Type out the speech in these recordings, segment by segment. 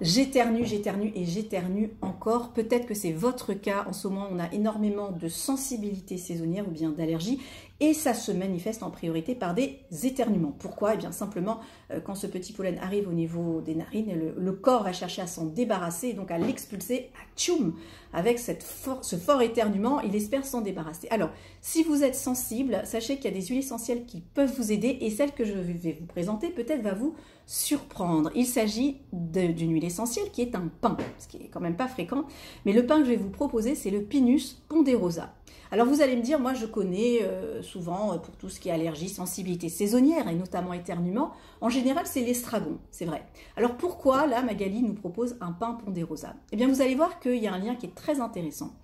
J'éternue, j'éternue et j'éternue encore. Peut-être que c'est votre cas. En ce moment, on a énormément de sensibilité saisonnière ou bien d'allergie et ça se manifeste en priorité par des éternuements. Pourquoi? Eh bien simplement, quand ce petit pollen arrive au niveau des narines, le corps va chercher à s'en débarrasser et donc à l'expulser, à tchoum, avec ce fort éternuement, il espère s'en débarrasser. Alors, si vous êtes sensible, sachez qu'il y a des huiles essentielles qui peuvent vous aider et celle que je vais vous présenter peut-être va vous surprendre. Il s'agit d'une huile essentielle qui est un pin, ce qui est quand même pas fréquent, mais le pin que je vais vous proposer, c'est le Pinus ponderosa. Alors vous allez me dire, moi je connais souvent pour tout ce qui est allergie, sensibilité saisonnière et notamment éternuement, en général c'est l'estragon, c'est vrai. Alors pourquoi là Magali nous propose un pin ponderosa? Eh bien vous allez voir qu'il y a un lien qui est très intéressant.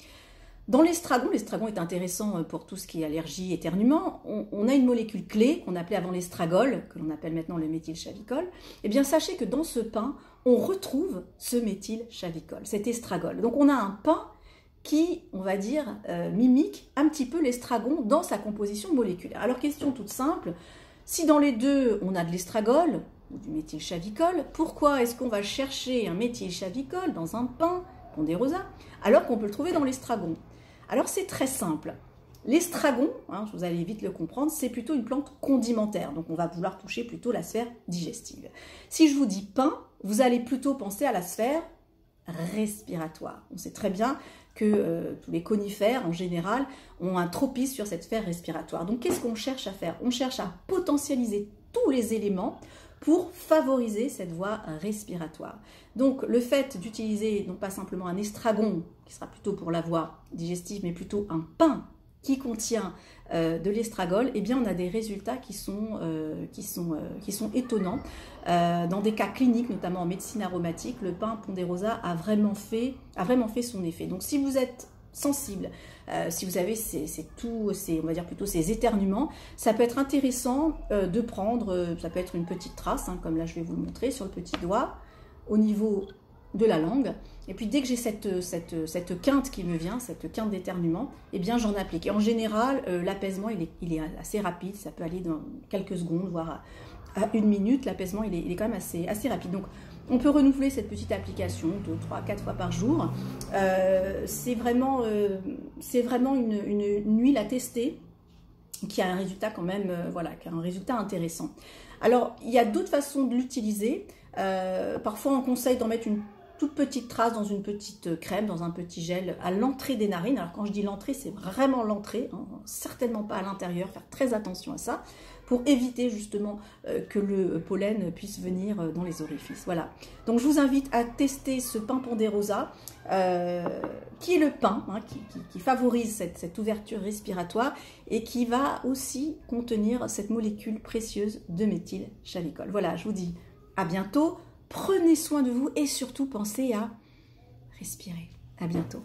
Dans l'estragon est intéressant pour tout ce qui est allergie, éternuement, on a une molécule clé qu'on appelait avant l'estragol, que l'on appelle maintenant le méthylchavicol. Eh bien sachez que dans ce pin, on retrouve ce méthylchavicol, cet estragol. Donc on a un pin qui, on va dire, mimique un petit peu l'estragon dans sa composition moléculaire. Alors question toute simple, si dans les deux on a de l'estragol ou du méthylchavicol, pourquoi est-ce qu'on va chercher un méthylchavicol dans un pin ponderosa alors qu'on peut le trouver dans l'estragon? Alors c'est très simple. L'estragon, vous allez vite le comprendre, c'est plutôt une plante condimentaire, donc on va vouloir toucher plutôt la sphère digestive. Si je vous dis pin, vous allez plutôt penser à la sphère respiratoire. On sait très bien que tous les conifères en général ont un tropisme sur cette sphère respiratoire. Donc qu'est-ce qu'on cherche à faire? On cherche à potentialiser tous les éléments pour favoriser cette voie respiratoire. Donc le fait d'utiliser non pas simplement un estragon, qui sera plutôt pour la voie digestive, mais plutôt un pin qui contient de l'estragol, eh bien on a des résultats qui sont étonnants. Dans des cas cliniques, notamment en médecine aromatique, le pin ponderosa a vraiment fait son effet. Donc si vous êtes sensible, si vous avez on va dire plutôt ces éternuements, ça peut être intéressant de prendre, ça peut être une petite trace, comme là je vais vous le montrer sur le petit doigt, au niveau de la langue. Et puis dès que j'ai cette quinte qui me vient, cette quinte d'éternuement, eh bien j'en applique. Et en général, l'apaisement il est assez rapide, ça peut aller dans quelques secondes, voire à 1 minute. L'apaisement il est quand même assez rapide. Donc on peut renouveler cette petite application 2, 3, 4 fois par jour. C'est vraiment une huile à tester qui a un résultat quand même, qui a un résultat intéressant. Alors il y a d'autres façons de l'utiliser. Parfois on conseille d'en mettre une toute petite trace dans une petite crème, dans un petit gel à l'entrée des narines. Alors quand je dis l'entrée, c'est vraiment l'entrée, certainement pas à l'intérieur, faire très attention à ça, pour éviter justement que le pollen puisse venir dans les orifices. Voilà, donc je vous invite à tester ce pin ponderosa, qui est le pin, qui favorise cette ouverture respiratoire et qui va aussi contenir cette molécule précieuse de méthylchavicol. Voilà, je vous dis à bientôt. Prenez soin de vous et surtout pensez à respirer. À bientôt.